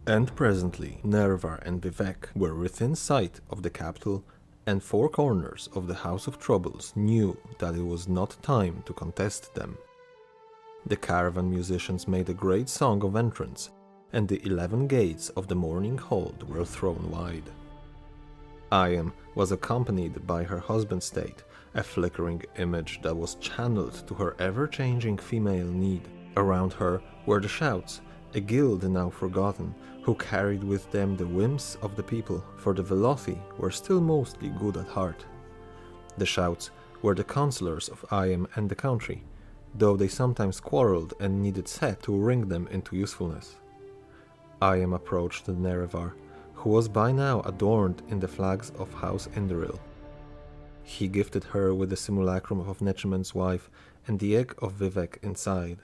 And presently Nervar and Vivec were within sight of the capital, and four corners of the House of Troubles knew that it was not time to contest them. The caravan musicians made a great song of entrance, and the 11 gates of the morning hold were thrown wide. Ayem was accompanied by her husband state, a flickering image that was channeled to her ever-changing female need. Around her were the shouts, a guild now forgotten, who carried with them the whims of the people, for the Velothi were still mostly good at heart. The shouts were the counselors of Ayem and the country, though they sometimes quarrelled and needed Set to wring them into usefulness. Ayem approached the Nerevar, who was by now adorned in the flags of House Indaril. He gifted her with the simulacrum of Necheman's wife and the egg of Vivec inside.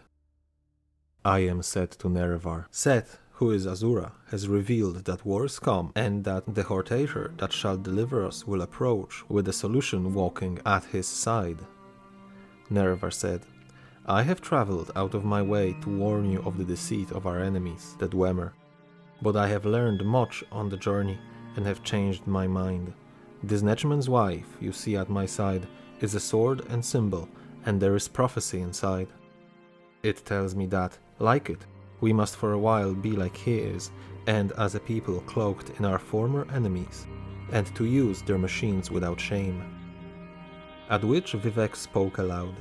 Ayem said to Nerevar, Set, who is Azura, has revealed that war is come, and that the Hortator that shall deliver us will approach, with the solution walking at his side. Nerevar said, I have travelled out of my way to warn you of the deceit of our enemies, the Dwemer, but I have learned much on the journey, and have changed my mind. This Necheman's wife you see at my side is a sword and symbol, and there is prophecy inside. It tells me that, like it, we must for a while be like he is, and as a people cloaked in our former enemies, and to use their machines without shame. At which Vivec spoke aloud.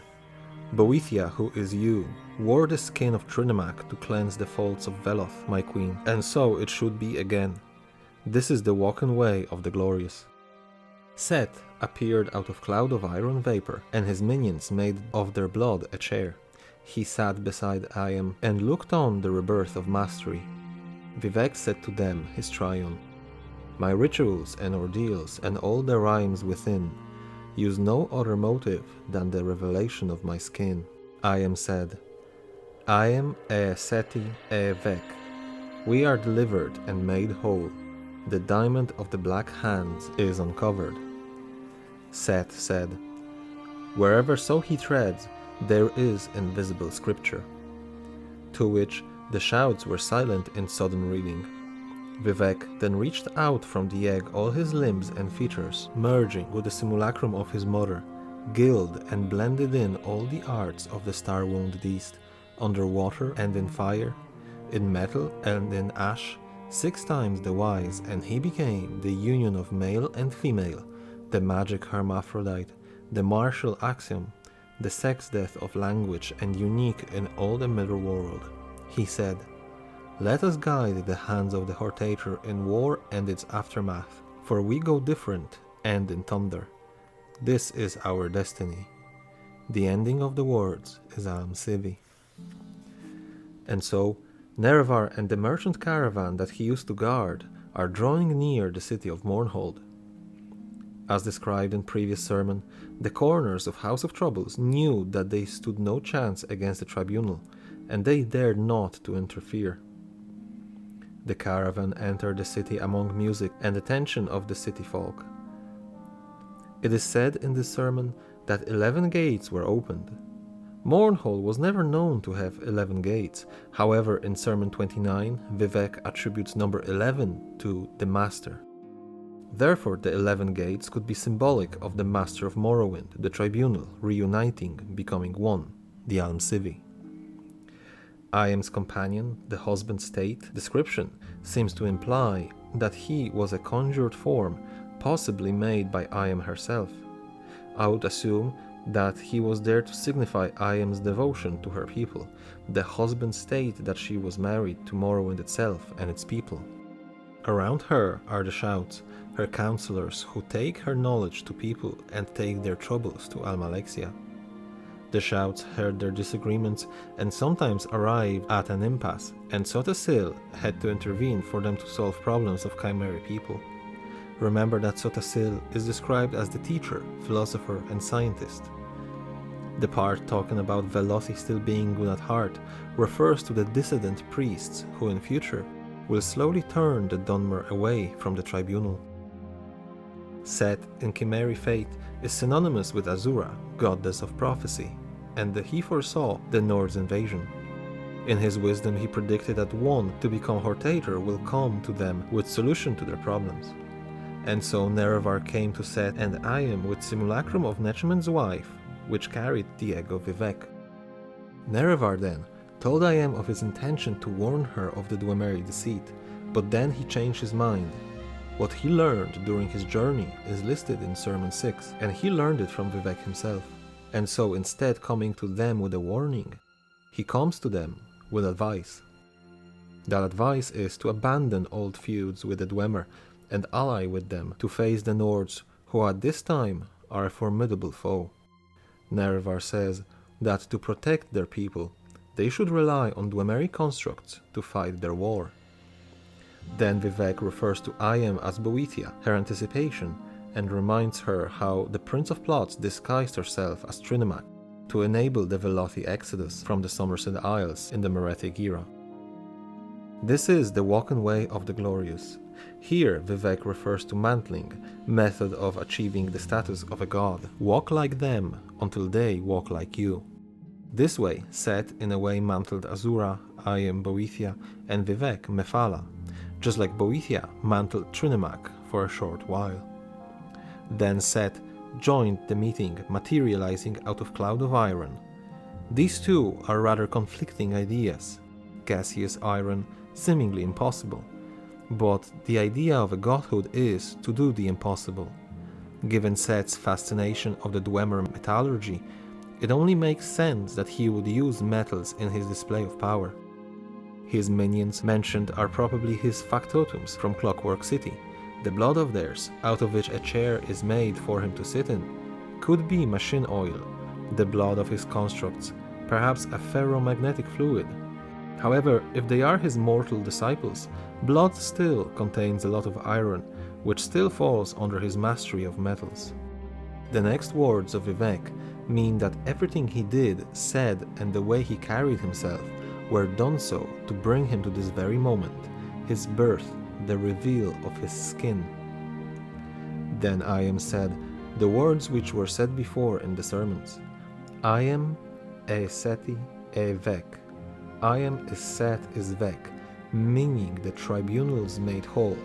Boethia, who is you, wore the skin of Trinimac to cleanse the faults of Veloth, my queen, and so it should be again. This is the walking way of the glorious. Set appeared out of cloud of iron vapor, and his minions made of their blood a chair. He sat beside Ayem and looked on the rebirth of mastery. Vivec said to them his Tryon, My rituals and ordeals and all the rhymes within use no other motive than the revelation of my skin. Ayem said, Ayem e Seti e Vec. We are delivered and made whole. The diamond of the black hands is uncovered. Set said, Wherever so he treads, there is invisible scripture. To which the shouts were silent in sudden reading. Vivec then reached out from the egg all his limbs and features, merging with the simulacrum of his mother, gilded and blended in all the arts of the star-wounded East, under water and in fire, in metal and in ash, 6 times the wise, and he became the union of male and female, the magic hermaphrodite, the martial axiom, the sex death of language, and unique in all the middle world. He said, Let us guide the hands of the Hortator in war and its aftermath, for we go different and in thunder. This is our destiny. The ending of the words is Alam Sivi. And so, Nerevar and the merchant caravan that he used to guard are drawing near the city of Mournhold. As described in previous sermon, the corners of House of Troubles knew that they stood no chance against the tribunal, and they dared not to interfere. The caravan entered the city among music and attention of the city folk. It is said in this sermon that 11 gates were opened. Mournhold was never known to have 11 gates. However, in Sermon 29, Vivec attributes number 11 to the Master. Therefore, the 11 gates could be symbolic of the Master of Morrowind, the tribunal, reuniting, becoming one, the Alm Sivi. Ayem's companion, the husband state, description seems to imply that he was a conjured form, possibly made by Ayem herself. I would assume that he was there to signify Ayem's devotion to her people, the husband state that she was married to Morrowind itself and its people. Around her are the shouts, her counselors who take her knowledge to people and take their troubles to Almalexia. The shouts heard their disagreements and sometimes arrived at an impasse, and Sotasil had to intervene for them to solve problems of Chimeri people. Remember that Sotasil is described as the teacher, philosopher, and scientist. The part talking about Velothi still being good at heart refers to the dissident priests who in future will slowly turn the Dunmer away from the tribunal. Set in Chimeri faith is synonymous with Azura, goddess of prophecy, and he foresaw the Norse invasion. In his wisdom, he predicted that one to become Hortator will come to them with solution to their problems. And so Nerevar came to Set and Ayem with simulacrum of Nechman's wife, which carried the egg of Vivec. Nerevar then told Ayem of his intention to warn her of the Dwemer deceit, but then he changed his mind. What he learned during his journey is listed in Sermon 6, and he learned it from Vivec himself. And so instead coming to them with a warning, he comes to them with advice. That advice is to abandon old feuds with the Dwemer and ally with them to face the Nords, who at this time are a formidable foe. Nerevar says that to protect their people, they should rely on Dwemeri constructs to fight their war. Then Vivec refers to Ayem as Boethia, her anticipation, and reminds her how the Prince of Plots disguised herself as Trinimach to enable the Velothi exodus from the Somerset Isles in the Merethic era. This is the walking way of the glorious. Here Vivec refers to mantling, method of achieving the status of a god. Walk like them until they walk like you. This way Set in a way mantled Azura, Ayem Boethia, and Vivec Mephala, just like Boethia mantled Trinimach for a short while. Then Set joined the meeting, materializing out of Cloud of Iron. These two are rather conflicting ideas. Gaseous iron, seemingly impossible, but the idea of a godhood is to do the impossible. Given Set's fascination of the Dwemer metallurgy, it only makes sense that he would use metals in his display of power. His minions mentioned are probably his factotums from Clockwork City. The blood of theirs, out of which a chair is made for him to sit in, could be machine oil, the blood of his constructs, perhaps a ferromagnetic fluid. However, if they are his mortal disciples, blood still contains a lot of iron, which still falls under his mastery of metals. The next words of Vivec mean that everything he did, said, and the way he carried himself were done so to bring him to this very moment, his birth, the reveal of his skin. Then Ayem said the words which were said before in the sermons. Ayem e Seti e Vec. Ayem is Set is Vec, meaning the tribunals made whole.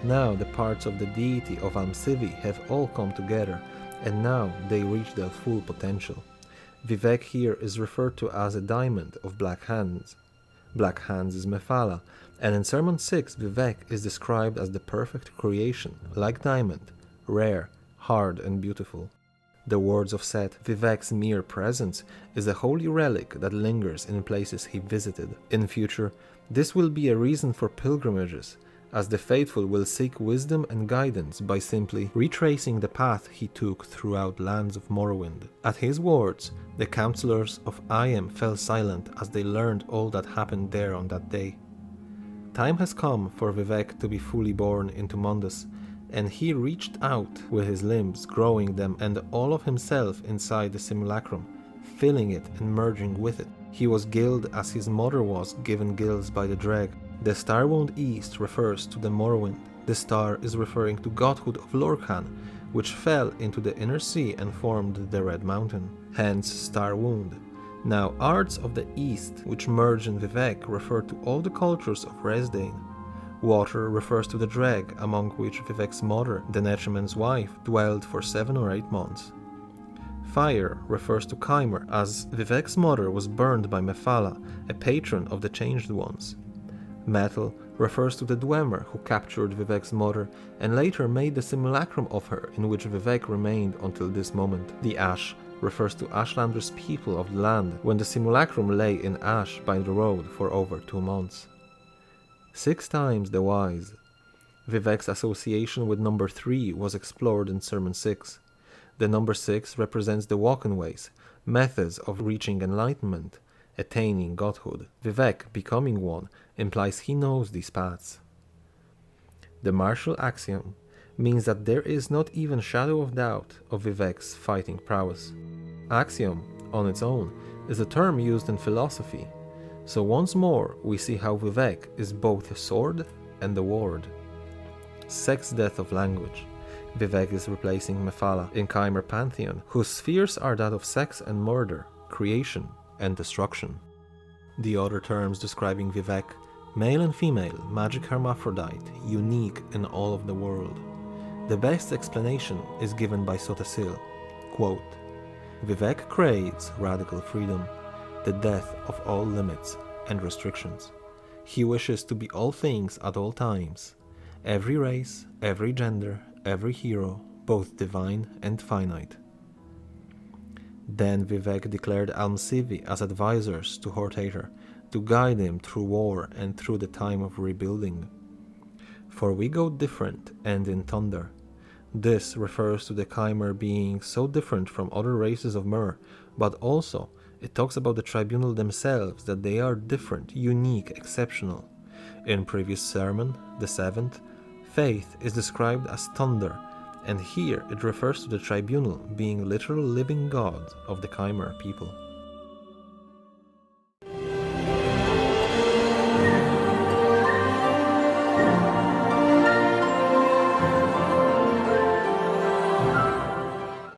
Now the parts of the deity of Amsivi have all come together, and now they reach their full potential. Vivec here is referred to as a diamond of black hands. Black hands is Mephala, and in Sermon 6 Vivec is described as the perfect creation, like diamond, rare, hard and beautiful. The words of Set, Vivec's mere presence is a holy relic that lingers in places he visited. In future, this will be a reason for pilgrimages, as the faithful will seek wisdom and guidance by simply retracing the path he took throughout lands of Morrowind. At his words, the councillors of Ayem fell silent as they learned all that happened there on that day. Time has come for Vivec to be fully born into Mundus, and he reached out with his limbs, growing them and all of himself inside the simulacrum, filling it and merging with it. He was gilled as his mother was given gills by the Dreg. The Starwound East refers to the Morrowind. The star is referring to godhood of Lorkhan, which fell into the inner sea and formed the Red Mountain, hence Starwound. Now Arts of the East, which merge in Vivec, refer to all the cultures of Resdain. Water refers to the Dreg, among which Vivec's mother, the Nechman's wife, dwelled for 7 or 8 months. Fire refers to Chimer, as Vivec's mother was burned by Mephala, a patron of the Changed Ones. Metal refers to the Dwemer who captured Vivec's mother and later made the simulacrum of her in which Vivec remained until this moment. The Ash refers to Ashlander's people of the land when the simulacrum lay in ash by the road for over 2 months. 6 times the wise. Vivec's association with number 3 was explored in Sermon 6. The number 6 represents the walking ways, methods of reaching enlightenment, attaining godhood. Vivec, becoming one, implies he knows these paths. The martial axiom means that there is not even shadow of doubt of Vivec's fighting prowess. Axiom, on its own, is a term used in philosophy, so once more we see how Vivec is both a sword and a ward. Sex death of language. Vivec is replacing Mephala in Chimer pantheon, whose spheres are that of sex and murder, creation and destruction. The other terms describing Vivec, male and female, magic hermaphrodite, unique in all of the world. The best explanation is given by Sotasil, quote, Vivec craves radical freedom, the death of all limits and restrictions. He wishes to be all things at all times, every race, every gender, every hero, both divine and finite. Then Vivec declared Almsivi as advisors to Hortator, to guide him through war and through the time of rebuilding. For we go different and in thunder. This refers to the Chimera being so different from other races of Mer, but also it talks about the tribunal themselves, that they are different, unique, exceptional. In previous sermon, the 7th, faith is described as thunder, and here it refers to the tribunal being literal living gods of the Chimera people.